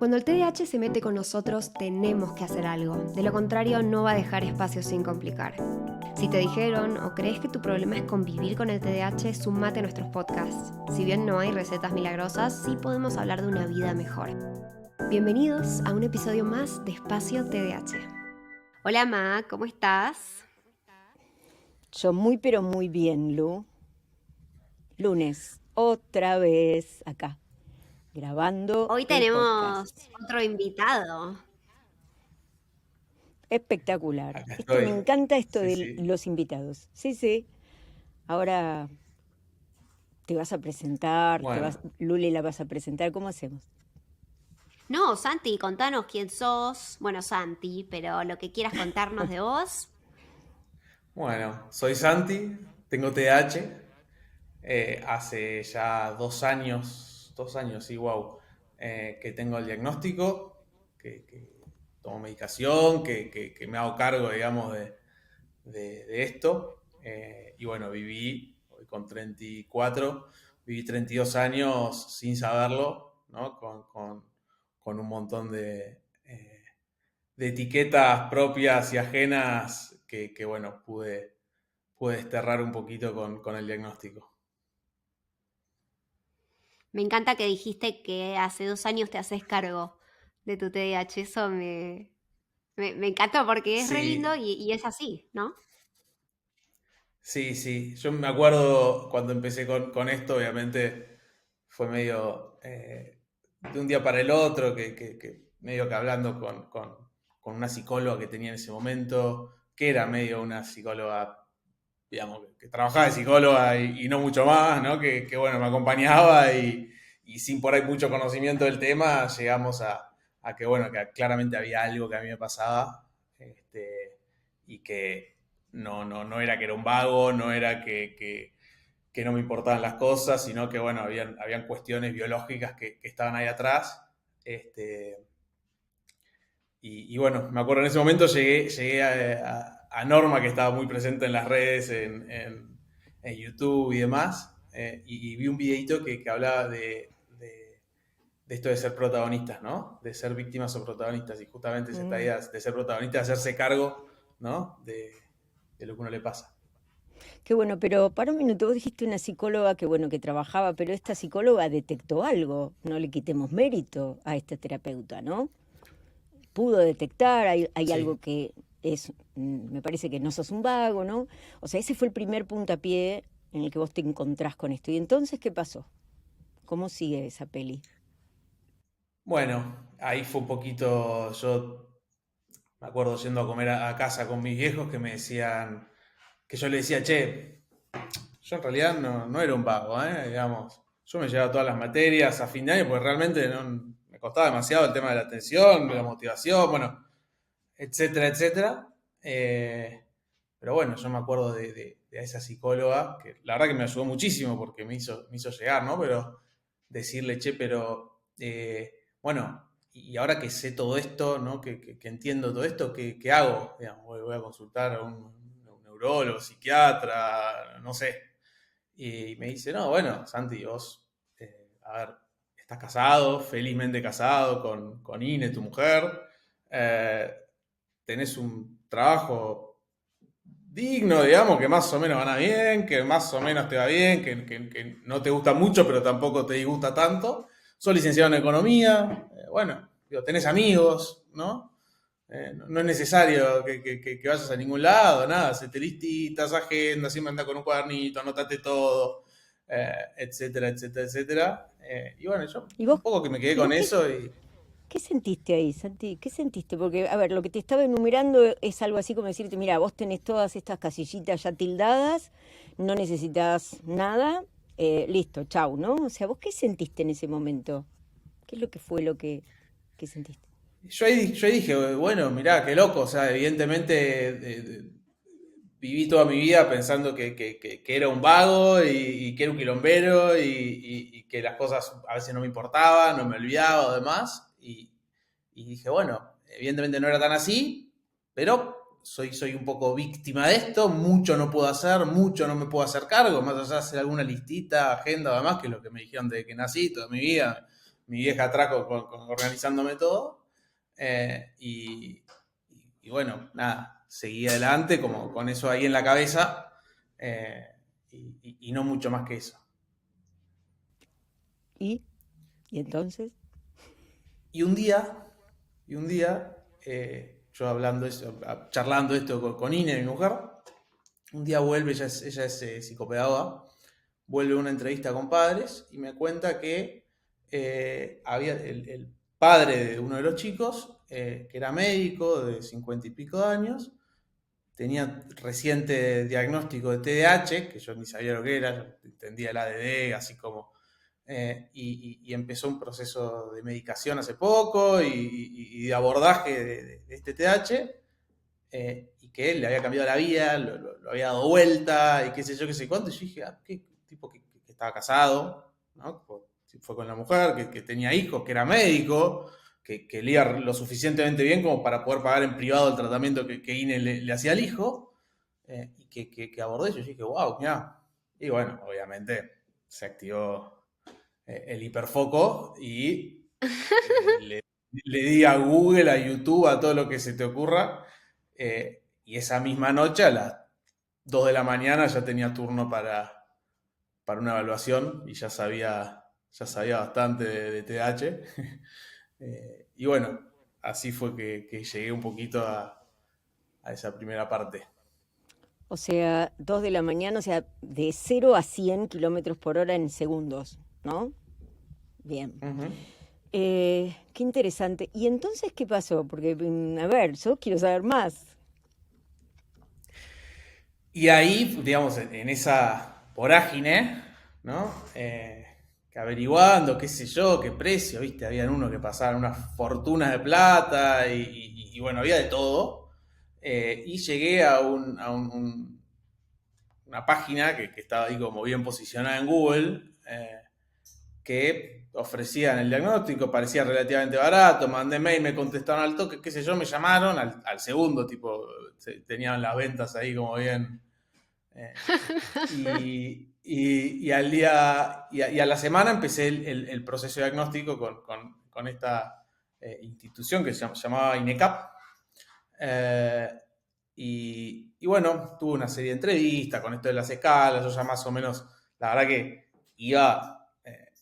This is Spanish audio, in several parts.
Cuando el TDAH se mete con nosotros, tenemos que hacer algo. De lo contrario, no va a dejar espacio sin complicar. Si te dijeron o crees que tu problema es convivir con el TDAH, sumate a nuestros podcasts. Si bien no hay recetas milagrosas, sí podemos hablar de una vida mejor. Bienvenidos a un episodio más de Espacio TDAH. Hola Ma, ¿cómo estás? Yo muy pero muy bien, Lu. Lunes, otra vez acá, grabando Hoy el tenemos podcast. otro invitado. Espectacular. Acá Me estoy. encanta esto Sí, de sí. los invitados. Sí, sí. Ahora te vas a presentar, Bueno, Luli la vas a presentar. ¿Cómo hacemos? No, Santi, contanos quién sos. Bueno, Santi, pero lo que quieras contarnos de vos. bueno, soy Santi, tengo TDAH. Hace ya 2 años, sí, wow, que tengo el diagnóstico, que tomo medicación, que me hago cargo, digamos, de esto. Y bueno, hoy con 34, viví 32 años sin saberlo, ¿no? Con un montón de etiquetas propias y ajenas bueno, pude desterrar un poquito con el diagnóstico. Me encanta que dijiste que hace 2 años te haces cargo de tu TDAH. Eso me encantó porque es re lindo Sí, y es así, ¿no? sí, sí. Yo me acuerdo cuando empecé con esto, obviamente fue medio de un día para el otro, que medio que hablando con una psicóloga que tenía en ese momento, que era medio una psicóloga, digamos, que trabajaba de psicóloga y no mucho más, ¿no? Bueno, me acompañaba y sin por ahí mucho conocimiento del tema, llegamos a que, bueno, que claramente había algo que a mí me pasaba, y que no era que era un vago, no era que no me importaban las cosas, sino que, bueno, habían cuestiones biológicas que estaban ahí atrás. Este, y bueno, me acuerdo en ese momento llegué a Norma, que estaba muy presente en las redes, en YouTube y demás, y vi un videito que hablaba de esto de ser protagonistas, ¿no? De ser víctimas o protagonistas, y justamente es esta Mm. idea de ser protagonista, de hacerse cargo, ¿no? De lo que uno le pasa. Qué bueno, pero para un minuto, vos dijiste una psicóloga que bueno, que trabajaba, pero esta psicóloga detectó algo. No le quitemos mérito a esta terapeuta, ¿no? Pudo detectar, hay algo Sí. que es, me parece que no sos un vago, ¿no? O sea, ese fue el primer puntapié en el que vos te encontrás con esto. ¿Y entonces qué pasó? ¿Cómo sigue esa peli? Bueno, ahí fue un poquito, yo me acuerdo yendo a comer a casa con mis viejos que me decían, que yo le decía, che, yo en realidad no era un vago, digamos. Yo me llevaba todas las materias a fin de año porque realmente me costaba demasiado el tema de la atención, de la motivación, bueno, etcétera, etcétera. Pero bueno, yo me acuerdo de esa psicóloga, que la verdad que me ayudó muchísimo porque me hizo llegar, ¿no? Pero decirle, che, pero bueno, y ahora que sé todo esto, ¿no? Que entiendo todo esto, ¿qué hago? Digamos, voy a consultar a un neurólogo, psiquiatra, no sé. Y me dice, no, bueno, Santi, vos, a ver, estás casado, felizmente casado con Ine, tu mujer, eh, tenés un trabajo digno, digamos, que más o menos gana bien, que más o menos te va bien, que no te gusta mucho, pero tampoco te disgusta tanto. Sos licenciado en economía, bueno, digo, tenés amigos, ¿no? No es necesario que vayas a ningún lado, nada, hacete listitas, agenda, siempre anda con un cuadernito, anotate todo, etcétera, etcétera, etcétera. Y bueno, yo ¿Y un vos, poco que me quedé y con vos qué, eso y qué sentiste ahí, Santi? ¿Qué sentiste? Porque, a ver, lo que te estaba enumerando es algo así como decirte, mira, vos tenés todas estas casillitas ya tildadas, no necesitas nada, listo, chau, ¿no? O sea, ¿vos qué sentiste en ese momento? ¿Qué es lo que fue que sentiste? yo ahí dije, bueno, mirá, qué loco, o sea, evidentemente viví toda mi vida pensando que era un vago y que era un quilombero y que las cosas a veces no me importaban, no me olvidaba o demás. Y dije, bueno, evidentemente no era tan así, pero soy un poco víctima de esto, mucho no puedo hacer, mucho no me puedo hacer cargo, más allá de hacer alguna listita, agenda o demás, que es lo que me dijeron desde que nací, toda mi vida. mi vieja atrás organizándome todo. Y, y bueno, nada, seguí adelante como con eso ahí en la cabeza y no mucho más que eso. ¿Y? ¿Y entonces? Y un día, yo charlando esto con Ine, mi mujer, un día vuelve, ella es psicopedagoga, vuelve a una entrevista con padres y me cuenta que había el padre de uno de los chicos, que era médico de 50 y pico de años, tenía reciente diagnóstico de TDAH, que yo ni sabía lo que era, yo entendía el ADD, así como y empezó un proceso de medicación hace poco y de abordaje de este TDAH, y que él le había cambiado la vida, lo había dado vuelta, y qué sé yo, qué sé cuánto. Y yo dije, qué tipo que estaba casado, ¿no? Fue con la mujer, que tenía hijos, que era médico, que leía lo suficientemente bien como para poder pagar en privado el tratamiento que Ine le hacía al hijo, y que abordé eso. Y yo dije, wow, mira. Y bueno, obviamente se activó el hiperfoco y le di a Google, a YouTube, a todo lo que se te ocurra. Y esa misma noche, a las 2 de la mañana, ya tenía turno para una evaluación y ya sabía bastante de TDAH. Y bueno, así fue que llegué un poquito a esa primera parte. O sea, 2 de la mañana, o sea, de 0 a 100 kilómetros por hora en segundos, ¿no? Bien. Ujú. Qué interesante. ¿Y entonces qué pasó? Porque, a ver, yo quiero saber más. Y ahí, digamos, en esa vorágine, ¿no? Que averiguando, qué sé yo, qué precio, ¿viste? Habían unos que pasaban unas fortunas de plata y bueno, había de todo. Y llegué a una página que estaba ahí como bien posicionada en Google, que ofrecían el diagnóstico, parecía relativamente barato, mandé mail, me contestaron al toque, qué sé yo, me llamaron al segundo, tipo, tenían las ventas ahí como bien. eh, y al día y a la semana empecé el proceso diagnóstico con esta institución que se llamaba INECAP. Eh, y bueno, tuve una serie de entrevistas con esto de las escalas. Yo ya más o menos, la verdad que iba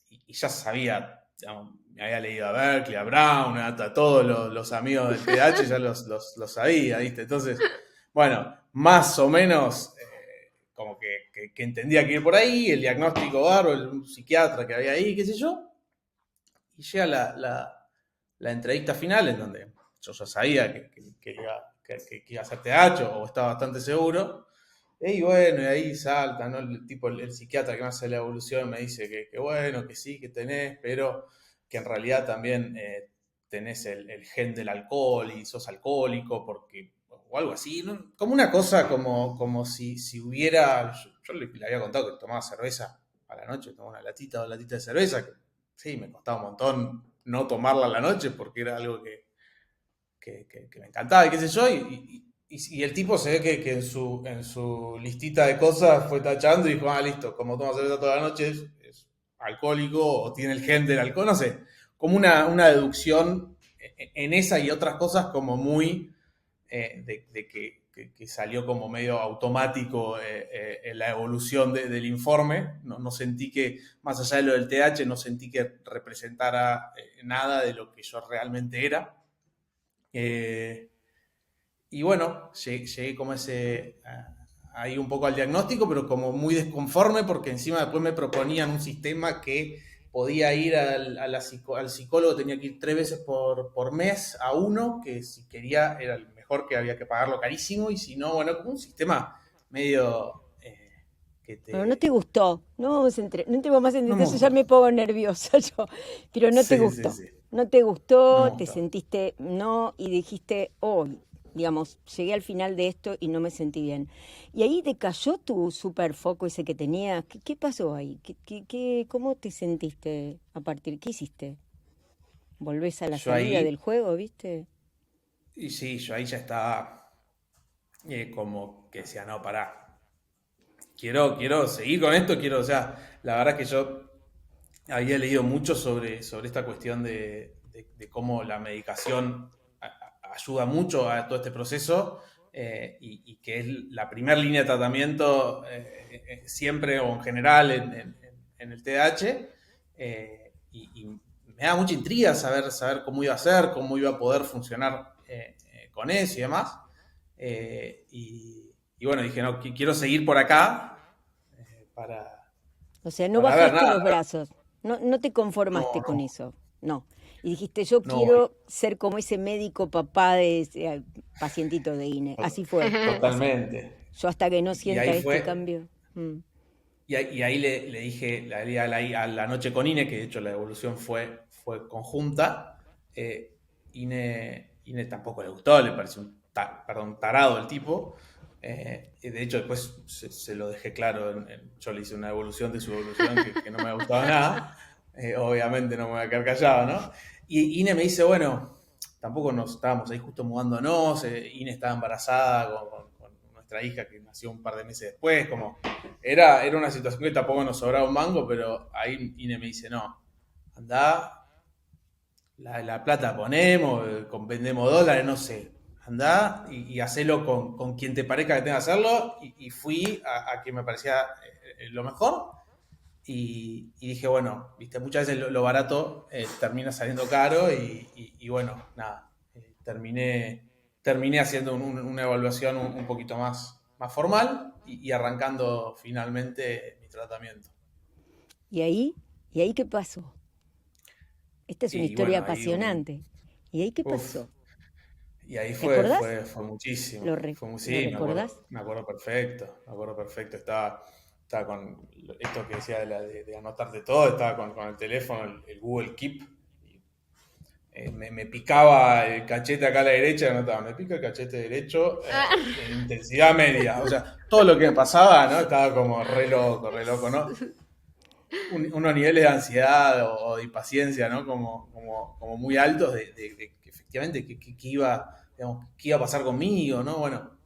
y ya sabía, digamos, me había leído a Berkeley, a Brown, a todos los amigos del TDAH, ya los sabía, ¿viste? Entonces, bueno, más o menos como que entendía que ir por ahí, el diagnóstico bárbaro, un psiquiatra que había ahí, qué sé yo, y llega la entrevista final en donde yo ya sabía que iba a ser TH o estaba bastante seguro. Y bueno, y ahí salta, ¿no? El psiquiatra que me hace la evolución me dice que bueno, que sí, que tenés, pero que en realidad también tenés el gen del alcohol y sos alcohólico porque o algo así, ¿no? Como una cosa como si hubiera, yo le había contado que tomaba cerveza a la noche, tomaba una latita o 2 latitas de cerveza, que sí, me costaba un montón no tomarla a la noche porque era algo que me encantaba y qué sé yo, y el tipo se ve que en su listita de cosas fue tachando y dijo, listo, como toma cerveza toda la noche es alcohólico o tiene el gen del alcohol, no sé, como una deducción en esa y otras cosas como muy de que salió como medio automático en la evolución del informe. No sentí que, más allá de lo del TH, no sentí que representara nada de lo que yo realmente era. Eh, y bueno, llegué como ahí un poco al diagnóstico, pero como muy desconforme porque encima después me proponían un sistema que podía ir al psicólogo, tenía que ir 3 veces por mes a uno, que si quería era el mejor, que había que pagarlo carísimo, y si no, bueno, como un sistema medio que Bueno, no te... te gustó, no entremos más en No me detalle, ya gustó. me pongo nerviosa yo, pero no te Sí, sí, gustó, sí. no te No me gustó, te gustó. sentiste no y dijiste, oh, digamos, llegué al final de esto y no me sentí bien. Y ahí te cayó tu super foco ese que tenías. ¿Qué pasó ahí? ¿Cómo te sentiste a partir? ¿Qué hiciste? ¿Volvés a la Yo salida ahí, del juego, viste? y sí, yo ahí ya estaba como que decía, no, pará, quiero seguir con esto, o sea, la verdad es que yo había leído mucho sobre esta cuestión de cómo la medicación ayuda mucho a todo este proceso, y que es la primera línea de tratamiento siempre o en general en el TDAH, y me da mucha intriga saber cómo iba a ser, cómo iba a poder funcionar con eso y demás. Y bueno, dije, no, quiero seguir por acá para, O sea, no para ver bajaste nada. los brazos, no te conformaste No, con no, eso, no. Y dijiste, yo no, quiero ser como ese médico papá de ese pacientito de INE. Así fue. totalmente. Yo hasta que no Y sienta ahí este fue, cambio. Mm. y ahí le dije a la noche con Ine, que de hecho la evolución fue conjunta. Ine tampoco le gustó, le pareció perdón, tarado el tipo. Y de hecho después se lo dejé claro, yo le hice una evolución de su evolución que no me ha gustado nada. Obviamente no me voy a quedar callado, ¿no? Y Ine me dice, bueno, tampoco nos estábamos ahí justo mudándonos, Ine estaba embarazada con nuestra hija que nació un par de meses después, como era una situación que tampoco nos sobraba un mango, pero ahí Ine me dice, no, andá, la plata ponemos, vendemos dólares, no sé, andá y hacelo con quien te parezca que tenga que hacerlo, y fui a quien me parecía lo mejor. Y dije, bueno, viste, muchas veces lo barato termina saliendo caro, y bueno, nada, terminé haciendo una evaluación un poquito más formal, y arrancando finalmente mi tratamiento. ¿Y ahí? ¿Y ahí qué pasó? Esta es una Y historia bueno, ahí apasionante. ¿Y ahí qué uf, pasó? y ahí ¿Te acordás? fue muchísimo. ¿Lo Sí, recordás? me acuerdo perfecto, me acuerdo perfecto. Estaba con esto que decía de anotarte todo, estaba con el teléfono, el Google Keep. Me picaba el cachete acá a la derecha, anotaba, me pica el cachete derecho en intensidad media. O sea, todo lo que me pasaba, ¿no? Estaba como re loco, ¿no? Unos niveles de ansiedad o de impaciencia, ¿no? Como muy altos de que efectivamente qué iba, digamos, qué iba a pasar conmigo, ¿no? Bueno,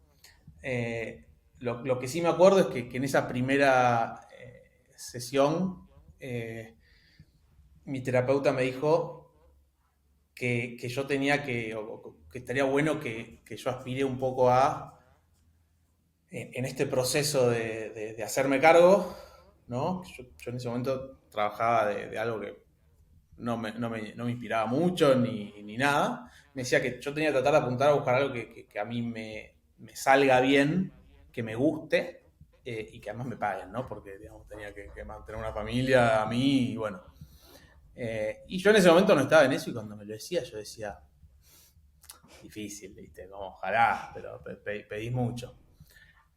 lo que sí me acuerdo es que en esa primera sesión, mi terapeuta me dijo que yo tenía que estaría bueno que yo aspire un poco en este proceso de hacerme cargo, ¿no? Yo en ese momento trabajaba de algo que no me inspiraba mucho ni nada. Me decía que yo tenía que tratar de apuntar a buscar algo que a mí me salga bien, que me guste, y que además me paguen, ¿no? Porque, digamos, tenía que mantener una familia a mí, y bueno. Y yo en ese momento no estaba en eso, y cuando me lo decía, yo decía, difícil, ¿viste? Como, ojalá, pero pedís mucho.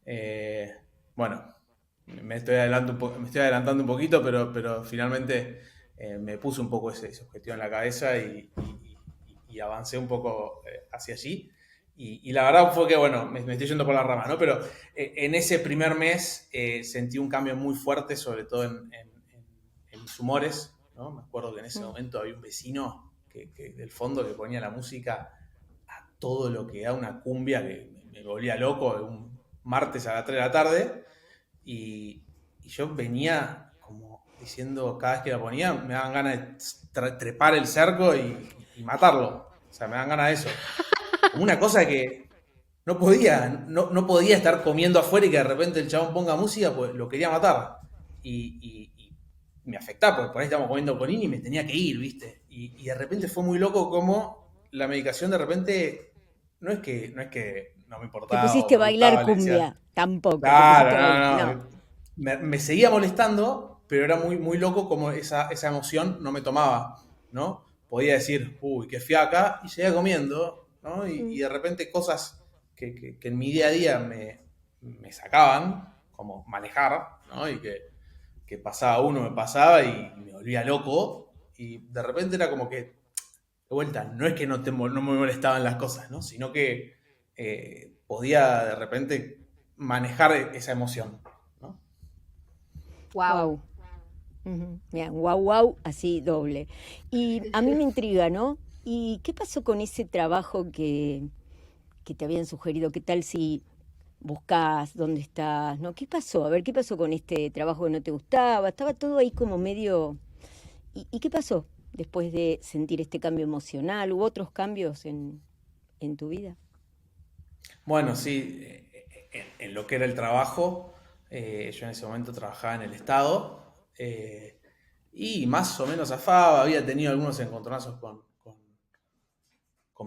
Eh, bueno, me estoy adelantando un poquito, pero finalmente me puse un poco ese objetivo en la cabeza, y avancé un poco hacia allí. Y la verdad fue que, bueno, me estoy yendo por la rama, ¿no? Pero en ese primer mes sentí un cambio muy fuerte, sobre todo en mis humores, ¿no? Me acuerdo que en ese Mm. momento había un vecino del fondo que ponía la música a todo lo que da, una cumbia que me volvía loco, un martes a las 3 de la tarde, y yo venía como diciendo, cada vez que la ponía, me daban ganas de trepar el cerco y matarlo. O sea, me daban ganas de eso. Como una cosa que no podía estar comiendo afuera y que de repente el chabón ponga música, pues lo quería matar. Y me afectaba, porque por ahí estábamos comiendo con Ini y me tenía que ir, ¿viste? Y de repente fue muy loco como la medicación de repente no es que no me Te importaba o pusiste a me bailar gustaba, le decía, cumbia, tampoco, te pusiste a bailar. claro, No. no. Me seguía molestando, pero era muy loco como esa emoción no me tomaba, ¿no? Podía decir, uy, qué fiaca, y seguía comiendo, ¿no? Y Mm. de repente cosas que en mi día a día me sacaban, como manejar, ¿no? Y que pasaba uno, me pasaba y me volvía loco, y de repente era como que, de vuelta, no es que no me molestaban las cosas, ¿no? Sino que podía de repente manejar esa emoción, ¿no? Wow. Wow. Mira, wow, wow, así doble. Y a mí me intriga, ¿no? ¿Y qué pasó con ese trabajo que te habían sugerido? ¿Qué tal si buscas dónde estás? ¿No? ¿Qué pasó? A ver, ¿qué pasó con este trabajo que no te gustaba? Estaba todo ahí como medio ¿Y qué pasó después de sentir este cambio emocional? ¿Hubo otros cambios en tu vida? Bueno, sí, en lo que era el trabajo, yo en ese momento trabajaba en el Estado y más o menos zafaba, había tenido algunos encontronazos con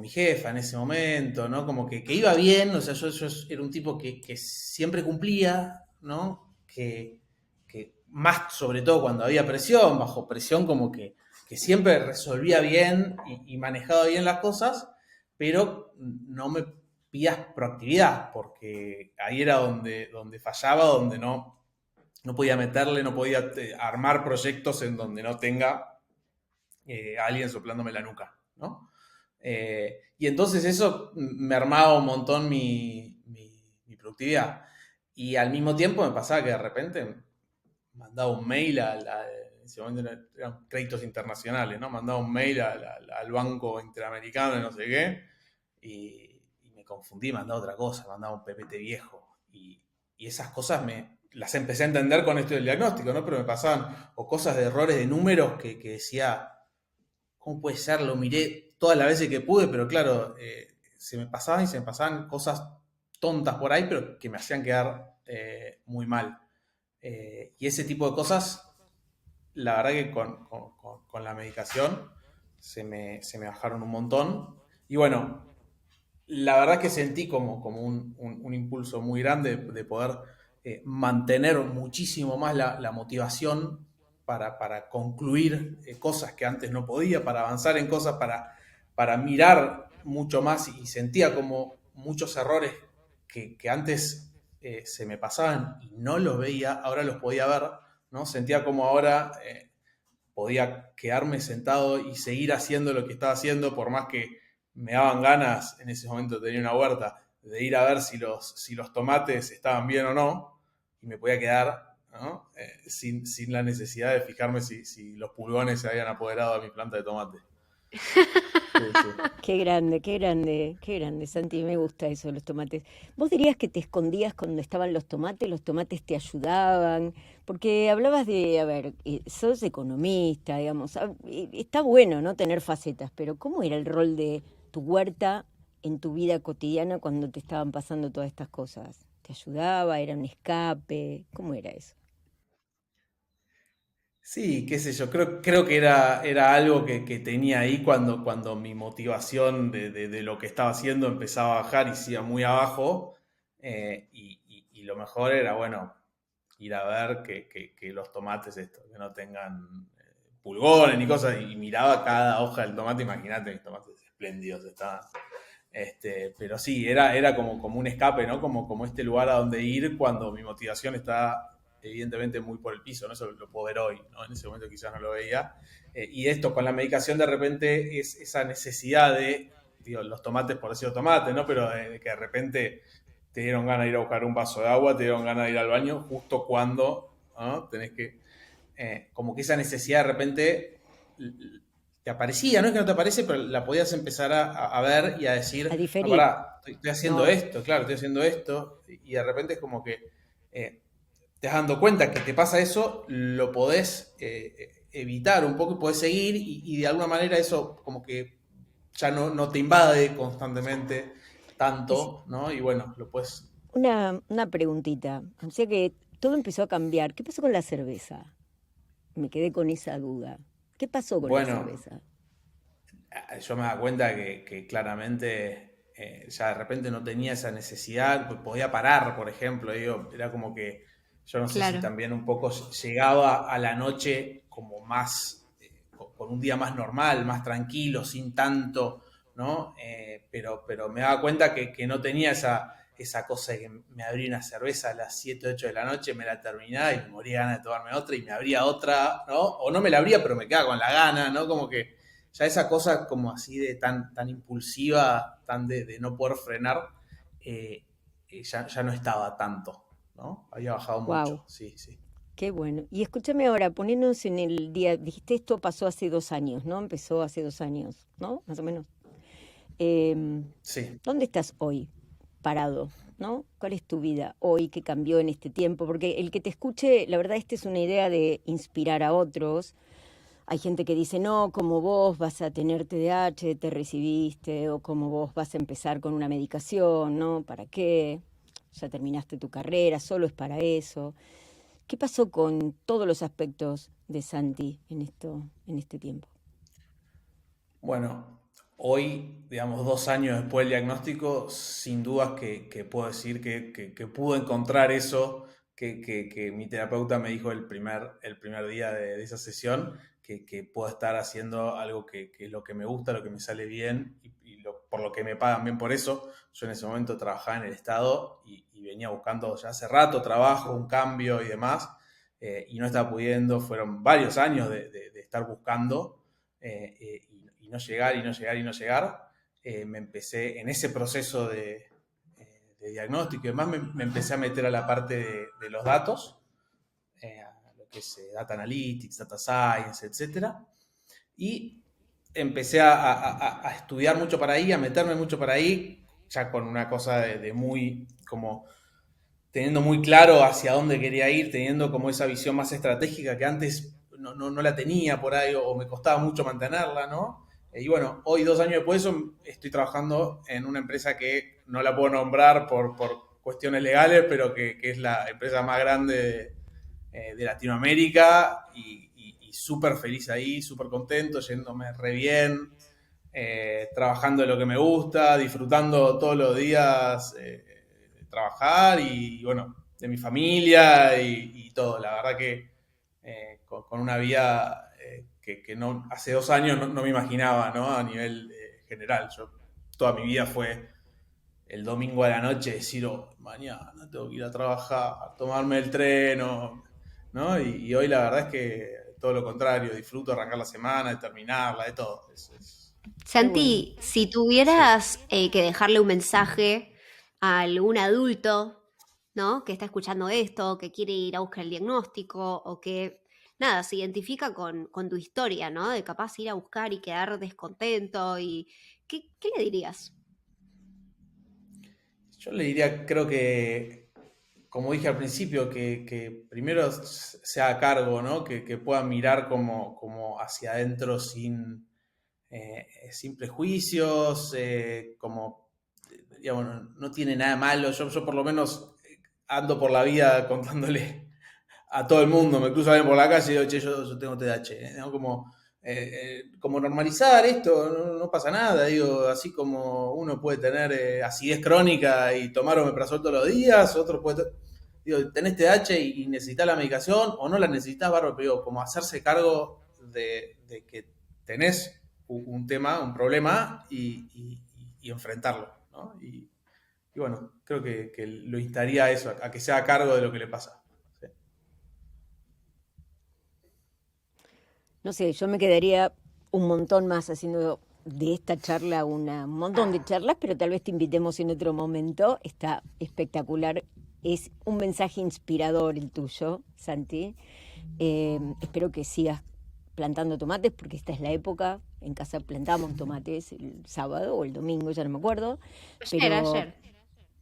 mi jefa en ese momento, ¿no? Como que iba bien, o sea, yo era un tipo que siempre cumplía, ¿no? Que más sobre todo cuando había presión, bajo presión como que siempre resolvía bien y manejaba bien las cosas, pero no me pidas proactividad, porque ahí era donde fallaba, donde no podía meterle, no podía armar proyectos en donde no tenga alguien soplándome la nuca, ¿no? Y entonces eso me armaba un montón mi productividad. Y al mismo tiempo me pasaba que de repente mandaba un mail en ese momento eran créditos internacionales, ¿no? Mandaba un mail al Banco Interamericano de no sé qué y me confundí, mandaba otra cosa, mandaba un PPT viejo. Y esas cosas las empecé a entender con esto del diagnóstico, ¿no? Pero me pasaban o cosas de errores de números que decía, ¿cómo puede ser? Lo miré todas las veces que pude, pero claro, se me pasaban cosas tontas por ahí, pero que me hacían quedar muy mal. Y ese tipo de cosas, la verdad que con la medicación se me bajaron un montón. Y bueno, la verdad que sentí como un impulso muy grande de poder mantener muchísimo más la motivación para concluir cosas que antes no podía, para avanzar en cosas, para mirar mucho más y sentía como muchos errores que antes se me pasaban y no los veía, ahora los podía ver, ¿no? Sentía como ahora podía quedarme sentado y seguir haciendo lo que estaba haciendo, por más que me daban ganas, en ese momento tenía una huerta, de ir a ver si los tomates estaban bien o no, y me podía quedar, ¿no? Sin la necesidad de fijarme si los pulgones se habían apoderado de mi planta de tomate. Sí, sí. Qué grande, qué grande, qué grande, Santi, me gusta eso de los tomates. ¿Vos dirías que te escondías cuando estaban los tomates te ayudaban? Porque hablabas de, a ver, sos economista, digamos, está bueno, ¿no? Tener facetas, pero ¿cómo era el rol de tu huerta en tu vida cotidiana cuando te estaban pasando todas estas cosas? ¿Te ayudaba? ¿Era un escape? ¿Cómo era eso? Sí, qué sé yo, creo que era algo que tenía ahí cuando mi motivación de lo que estaba haciendo empezaba a bajar y se iba muy abajo. Y lo mejor era, bueno, ir a ver que los tomates estos, que no tengan pulgones ni cosas, y miraba cada hoja del tomate, imagínate, mis tomates espléndidos estaban. Pero sí, era como un escape, ¿no? Como este lugar a donde ir cuando mi motivación está evidentemente muy por el piso, ¿no? Eso lo puedo ver hoy, ¿no? En ese momento quizás no lo veía. Y esto con la medicación de repente es esa necesidad digo, los tomates por decir tomates, ¿no? Pero de que de repente te dieron ganas de ir a buscar un vaso de agua, te dieron ganas de ir al baño, justo cuando, ¿no? Tenés que, como que esa necesidad de repente te aparecía, no es que no te aparece, pero la podías empezar a ver y a A decir, no, diferir. pará, estoy haciendo No, esto, claro, estoy haciendo esto, y de repente es como que te vas dando cuenta que te pasa eso, lo podés evitar un poco y podés seguir, y de alguna manera eso como que ya no te invade constantemente es tanto, ¿no? Y bueno, lo puedes. una preguntita. O sea que todo empezó a cambiar. ¿Qué pasó con la cerveza? Me quedé con esa duda. ¿Qué pasó con la Bueno, cerveza? yo me daba cuenta que claramente ya de repente no tenía esa necesidad, podía parar, por ejemplo, digo, era como que yo no sé si Claro. también un poco llegaba a la noche como más, con un día más normal, más tranquilo, sin tanto, ¿no? Pero me daba cuenta que no tenía esa cosa de que me abría una cerveza a las 7 8 de la noche, me la terminaba y me moría de ganas de tomarme otra y me abría otra, ¿no? O no me la abría, pero me quedaba con la gana, ¿no? Como que ya esa cosa como así de tan impulsiva, tan de no poder frenar, ya no estaba tanto, ¿no? Había bajado Wow, mucho, sí, sí. qué bueno. Y escúchame ahora, poniéndonos en el día, dijiste esto pasó hace 2 años, ¿no? Empezó hace 2 años, ¿no? Más o menos. Em, Sí. ¿Dónde estás hoy parado? ¿No? ¿Cuál es tu vida hoy que cambió en este tiempo? Porque el que te escuche, la verdad, esta es una idea de inspirar a otros, Hay gente que dice, no, como vos vas a tener TDAH, te recibiste, o como vos vas a empezar con una medicación, ¿no? ¿Para qué? Ya terminaste tu carrera, solo es para eso. ¿Qué pasó con todos los aspectos de Santi en este tiempo? Bueno, hoy, digamos, 2 años después del diagnóstico, sin dudas que puedo decir que pude encontrar eso que mi terapeuta me dijo el primer día de esa sesión, que puedo estar haciendo algo que es lo que me gusta, lo que me sale bien y por lo que me pagan bien por eso. Yo en ese momento trabajaba en el Estado y venía buscando ya hace rato trabajo, un cambio y demás, y no estaba pudiendo. Fueron varios años de estar buscando y no llegar y no llegar y no llegar. Me empecé en ese proceso de diagnóstico y demás, me empecé a meter a la parte de los datos, a lo que es Data Analytics, Data Science, etcétera. Y empecé a estudiar mucho para ahí, a meterme mucho para ahí, ya con una cosa de muy, como teniendo muy claro hacia dónde quería ir, teniendo como esa visión más estratégica que antes no la tenía por ahí o me costaba mucho mantenerla, ¿no? Y bueno, hoy 2 años después de eso estoy trabajando en una empresa que no la puedo nombrar por cuestiones legales, pero que es la empresa más grande de Latinoamérica y súper feliz ahí, súper contento, yéndome re bien, trabajando de lo que me gusta, disfrutando todos los días de trabajar y bueno, de mi familia y todo. La verdad que con una vida que no, hace 2 años no me imaginaba, ¿no? A nivel general. Yo toda mi vida fue el domingo a la noche decir, oh, mañana tengo que ir a trabajar, tomarme el tren, ¿no? Y hoy la verdad es que todo lo contrario, disfruto arrancar la semana, de terminarla, de todo. Qué bueno. Santi, si Sí. tuvieras que dejarle un mensaje a algún adulto, ¿no? Que está escuchando esto, que quiere ir a buscar el diagnóstico o que, nada, se identifica con tu historia, ¿no? De capaz ir a buscar y quedar descontento y ¿qué le dirías? Yo le diría, creo que, como dije al principio, que primero se haga cargo, ¿no? Que pueda mirar como hacia adentro sin prejuicios, como, digamos, no tiene nada malo. Yo por lo menos ando por la vida contándole a todo el mundo, me cruzo a alguien por la calle y digo, che, yo tengo TDAH, ¿no? Como normalizar esto, no pasa nada, digo, así como uno puede tener acidez crónica y tomar omeprazol todos los días, otro puede, digo, tenés TDAH y necesitas la medicación o no la necesitas, bárbaro, pero digo, como hacerse cargo de que tenés un tema, un problema y enfrentarlo, ¿no? Y bueno, creo que lo instaría a eso, a que se haga cargo de lo que le pasa. Sí. No sé, yo me quedaría un montón más haciendo de esta charla un montón de charlas, pero tal vez te invitemos en otro momento. Está espectacular. Es un mensaje inspirador el tuyo, Santi. Espero que sigas plantando tomates porque esta es la época. En casa plantamos tomates el sábado o el domingo, ya no me acuerdo. Ayer, Pero ayer.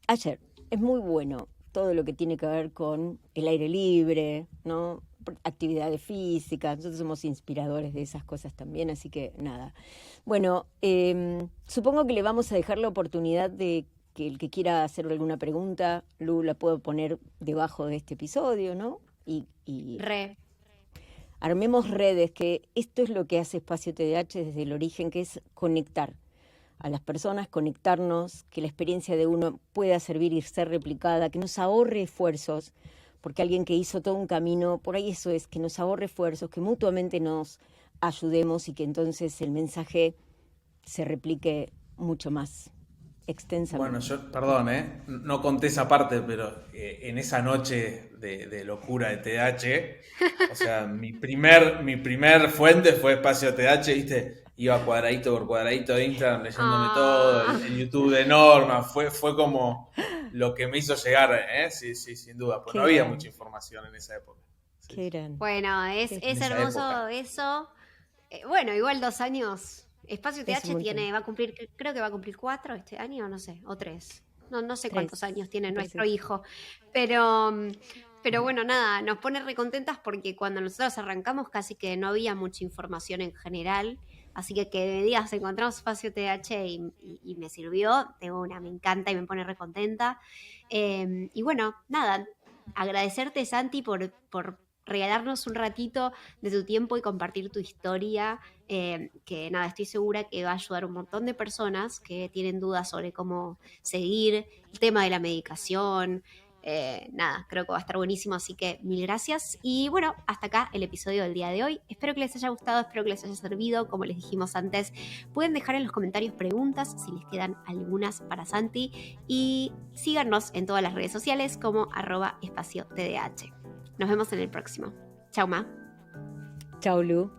ayer es muy bueno todo lo que tiene que ver con el aire libre, ¿no? Actividades físicas. Nosotros somos inspiradores de esas cosas también, así que nada. Bueno, supongo que le vamos a dejar la oportunidad de que el que quiera hacer alguna pregunta, Lu, la puedo poner debajo de este episodio, ¿no? Y Re. armemos redes, que esto es lo que hace Espacio TDH desde el origen, que es conectar a las personas, conectarnos, que la experiencia de uno pueda servir y ser replicada, que nos ahorre esfuerzos, porque alguien que hizo todo un camino, por ahí eso es, que nos ahorre esfuerzos, que mutuamente nos ayudemos y que entonces el mensaje se replique mucho más Bueno, extensamente. yo, perdón, no conté esa parte, pero en esa noche de locura de TH, o sea, mi primer fuente fue Espacio TH, ¿viste? Iba cuadradito por cuadradito de Instagram leyéndome todo, Ah. el YouTube de Norma, fue como lo que me hizo llegar, ¿eh? Sí, sí, sin duda, pues no Qué había mucha gran, información en esa época. Sí, qué sí, gran. Bueno, Qué- es en esa hermoso época. eso. Bueno, igual 2 años. Espacio Es un TH montón. tiene, va a cumplir, creo que va a cumplir 4 este año, no sé, o 3. No sé cuántos Tres, años tiene me parece. nuestro hijo. Pero Pero bueno, nada, nos pone recontentas porque cuando nosotros arrancamos casi que no había mucha información en general. Así que me digas, encontramos espacio TH y me sirvió de una, me encanta y me pone recontenta. Y bueno, nada, agradecerte, Santi, por regalarnos un ratito de tu tiempo y compartir tu historia, que nada, estoy segura que va a ayudar a un montón de personas que tienen dudas sobre cómo seguir el tema de la medicación. Nada, creo que va a estar buenísimo, así que mil gracias. Y bueno, hasta acá el episodio del día de hoy. Espero que les haya gustado, espero que les haya servido. Como les dijimos antes, pueden dejar en los comentarios preguntas si les quedan algunas para Santi. Y síganos en todas las redes sociales como @espacio TDH. Nos vemos en el próximo. Chau, Ma. Chau, Lu.